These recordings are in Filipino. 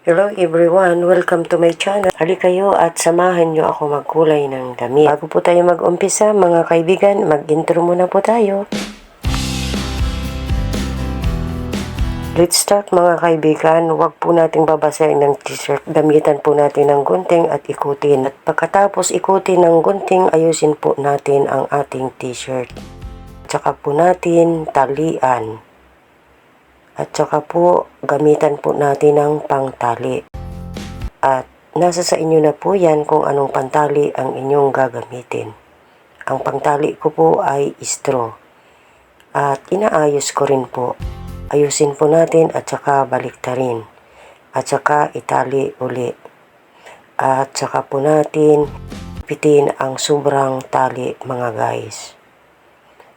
Hello everyone! Welcome to my channel. Halika kayo at samahan nyo ako magkulay ng damit. Bago po tayo mag-umpisa mga kaibigan, mag-intro muna po tayo. Let's start mga kaibigan. Huwag po nating babasahin ng t-shirt. Gamitan po natin ng gunting at ikutin. At pagkatapos ikutin ng gunting, ayusin po natin ang ating t-shirt. Tsaka po natin talian. At saka po, gamitan po natin ng pangtali. At nasa sa inyo na po yan kung anong pantali ang inyong gagamitin. Ang pangtali ko po ay straw. At inaayos ko rin po. Ayusin po natin at saka baliktarin. At saka itali uli. At saka po natin pitin ang sobrang tali mga guys.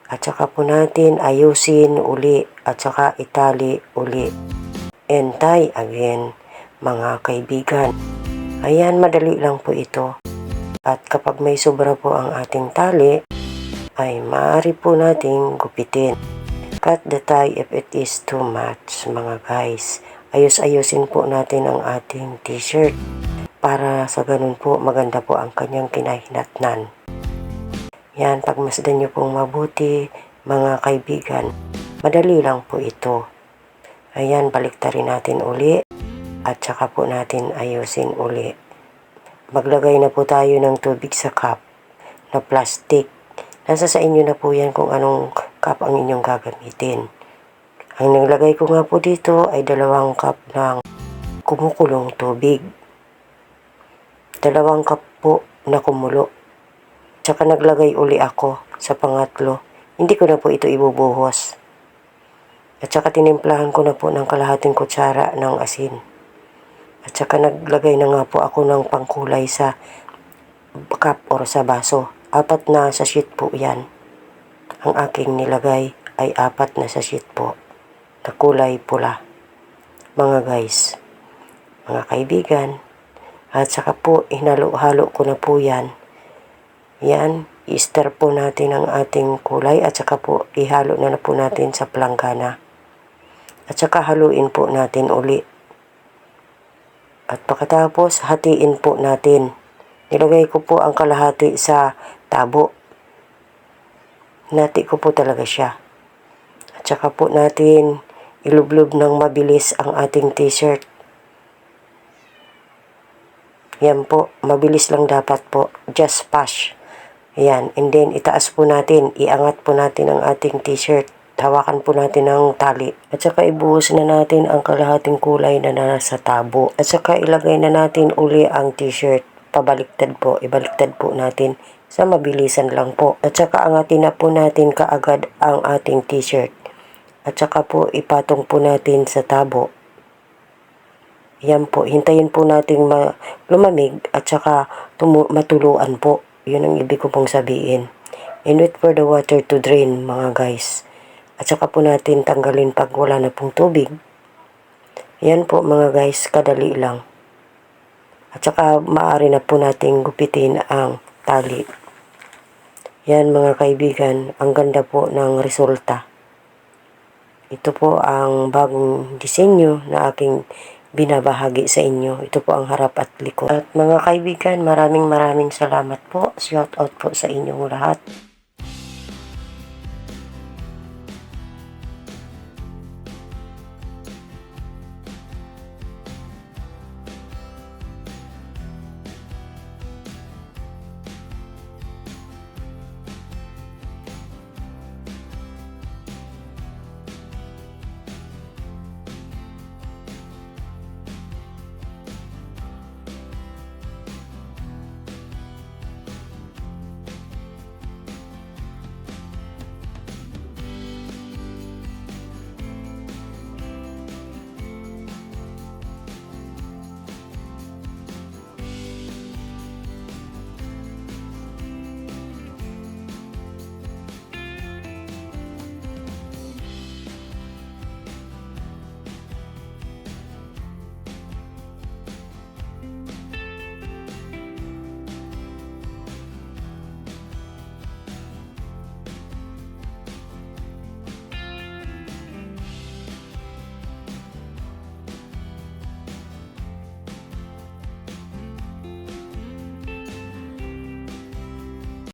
At saka po natin ayusin uli at saka itali uli. And tie again mga kaibigan. Ayan, madali lang po ito. At kapag may sobra po ang ating tali, ay maaari po nating gupitin. Cut the tie if it is too much mga guys. Ayos-ayusin po natin ang ating t-shirt para sa ganun po maganda po ang kanyang kinahinatnan. Yan, pagmasdan nyo pong mabuti, mga kaibigan. Madali lang po ito. Ayan, baliktarin natin uli. At saka po natin ayusin uli. Maglagay na po tayo ng tubig sa cup na plastic. Nasa sa inyo na po yan kung anong cup ang inyong gagamitin. Ang naglagay ko nga po dito ay 2 cup ng kumukulong tubig. 2 cup po na kumulo. Tsaka naglagay uli ako sa pangatlo. Hindi ko na po ito ibubuhos. At saka tinimplahan ko na po ng kalahating kutsara ng asin. At saka naglagay na nga po ako ng pangkulay sa cup or sa baso. 4 na sachet po yan. Ang aking nilagay ay 4 na sachet po. Na kulay pula. Mga guys. Mga kaibigan. At saka po hinalo-halo ko na po yan. Yan, i-stir po natin ang ating kulay at saka po ihalo na po natin sa planggana. At saka haluin po natin uli. At pagkatapos hatiin po natin. Nilagay ko po ang kalahati sa tabo. Nati ko po talaga siya. At saka po natin ilublob ng mabilis ang ating t-shirt. Yan po, mabilis lang dapat po. Just push. Ayan, and then itaas po natin, iangat po natin ang ating t-shirt. Hawakan po natin ang tali. At saka ibuhos na natin ang kalahating kulay na nasa tabo. At saka ilagay na natin uli ang t-shirt. Pabaliktad po, ibaliktad po natin sa mabilisan lang po. At saka angatin na po natin kaagad ang ating t-shirt. At saka po ipatong po natin sa tabo. Yan po, hintayin po natin lumamig at saka matuluan po. Yun ang ibig ko pong sabihin. And wait for the water to drain mga guys. At saka po natin tanggalin pag wala na pong tubig. Yan po mga guys, kadali lang. At saka maaari na po natin gupitin ang tali. Yan mga kaibigan, ang ganda po ng resulta. Ito po ang bagong disenyo na aking binabahagi sa inyo. Ito po ang harap at likod. At mga kaibigan, maraming salamat po. Shout out po sa inyong lahat.